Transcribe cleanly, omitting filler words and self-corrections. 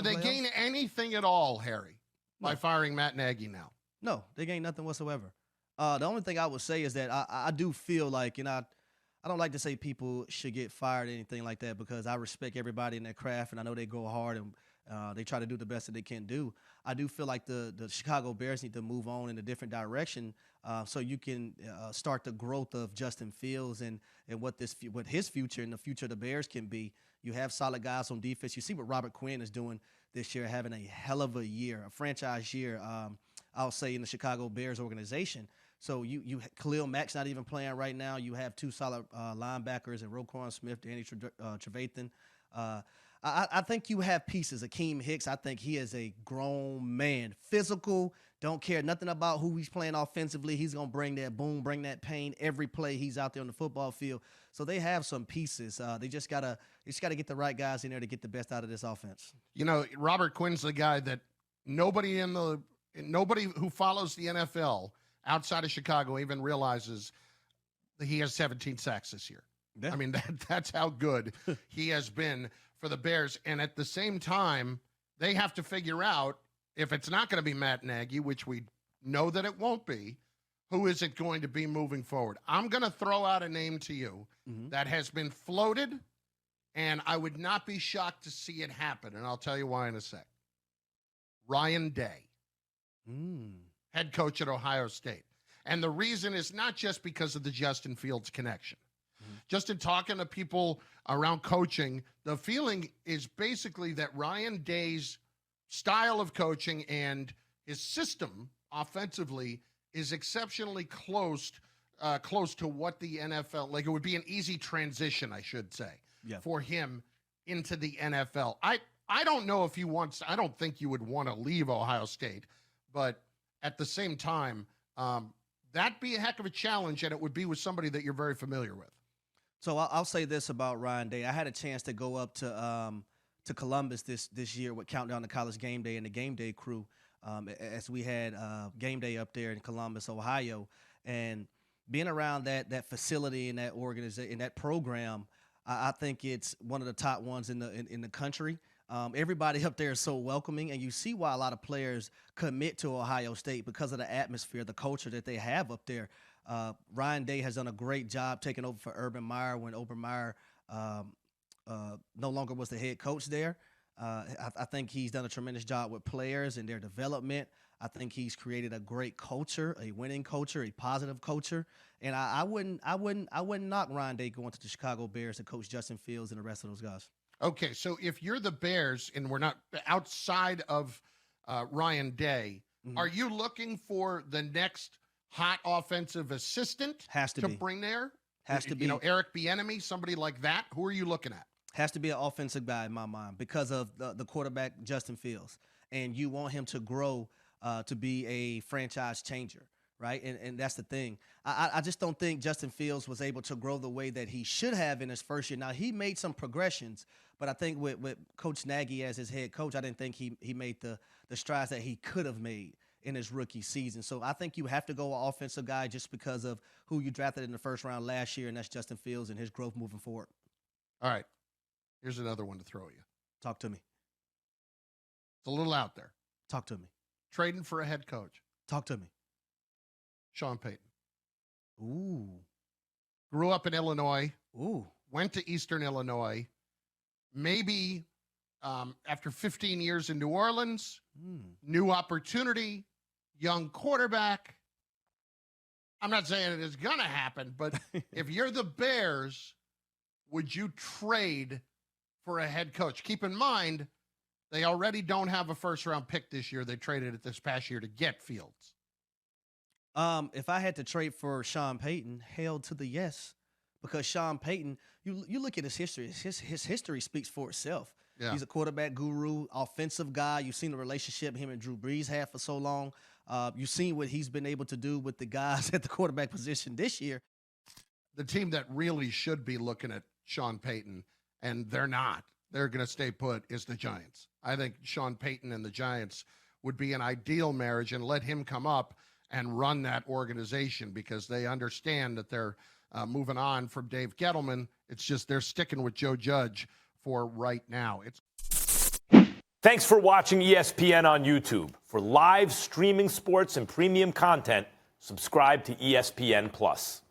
Do they gain anything at all, Harry, by firing Matt Nagy now? No, they gain nothing whatsoever. The only thing I would say is that I do feel like, I don't like to say people should get fired or anything like that because I respect everybody in their craft, and I know they go hard and they try to do the best that they can do. I do feel like the Chicago Bears need to move on in a different direction so you can start the growth of Justin Fields and what his future and the future of the Bears can be. You have solid guys on defense. You see what Robert Quinn is doing this year, having a hell of a year, a franchise year, I'll say, in the Chicago Bears organization. So you Khalil Mack's not even playing right now. You have two solid linebackers and Roquan Smith, Danny Trevathan. I think you have pieces. Akeem Hicks, I think he is a grown man. Physical, don't care nothing about who he's playing offensively. He's going to bring that boom, bring that pain every play he's out there on the football field. So they have some pieces. They just gotta get the right guys in there to get the best out of this offense. Robert Quinn's the guy that nobody who follows the NFL outside of Chicago even realizes that he has 17 sacks this year. Yeah. I mean, that's how good he has been for the Bears. And at the same time, they have to figure out, if it's not going to be Matt Nagy, which we know that it won't be, who is it going to be moving forward? I'm going to throw out a name to you that has been floated, and I would not be shocked to see it happen. And I'll tell you why in a sec. Ryan Day, head coach at Ohio State. And the reason is not just because of the Justin Fields connection. Just in talking to people around coaching, the feeling is basically that Ryan Day's style of coaching and his system offensively is exceptionally close to what the NFL, like it would be an easy transition, I should say, for him into the NFL. I don't know if I don't think you would want to leave Ohio State, but at the same time, that'd be a heck of a challenge, and it would be with somebody that you're very familiar with. So I'll say this about Ryan Day. I had a chance to go up to Columbus this year with Countdown to College Game Day and the Game Day crew as we had Game Day up there in Columbus, Ohio. And being around that facility and that organization and that program, I think it's one of the top ones in the country. Everybody up there is so welcoming, and you see why a lot of players commit to Ohio State because of the atmosphere, the culture that they have up there. Ryan Day has done a great job taking over for Urban Meyer when Urban Meyer no longer was the head coach there. I think he's done a tremendous job with players and their development. I think he's created a great culture, a winning culture, a positive culture. And I wouldn't knock Ryan Day going to the Chicago Bears to coach Justin Fields and the rest of those guys. Okay, so if you're the Bears and we're not outside of Ryan Day, are you looking for the next hot offensive assistant to bring there? Has to be. Eric Bieniemy, somebody like that. Who are you looking at? Has to be an offensive guy in my mind because of the quarterback, Justin Fields. And you want him to grow to be a franchise changer, right? And that's the thing. I just don't think Justin Fields was able to grow the way that he should have in his first year. Now, he made some progressions, but I think with Coach Nagy as his head coach, I didn't think he made the strides that he could have made in his rookie season. So I think you have to go an offensive guy just because of who you drafted in the first round last year, and that's Justin Fields and his growth moving forward. All right. Here's another one to throw at you. Talk to me. It's a little out there. Talk to me. Trading for a head coach. Talk to me. Sean Payton. Ooh. Grew up in Illinois. Ooh. Went to Eastern Illinois. Maybe after 15 years in New Orleans, new opportunity, young quarterback. I'm not saying it is going to happen, but if you're the Bears, would you trade for a head coach? Keep in mind, they already don't have a first-round pick this year. They traded it this past year to get Fields. If I had to trade for Sean Payton, hell to the yes. Because Sean Payton, you look at his history. His history speaks for itself. Yeah. He's a quarterback guru, offensive guy. You've seen the relationship him and Drew Brees had for so long. You've seen what he's been able to do with the guys at the quarterback position this year. The team that really should be looking at Sean Payton, and they're not, they're going to stay put, is the Giants. I think Sean Payton and the Giants would be an ideal marriage, and let him come up and run that organization because they understand that they're moving on from Dave Gettleman. It's just they're sticking with Joe Judge for right now. Thanks for watching ESPN on YouTube. For live streaming sports and premium content, subscribe to ESPN+.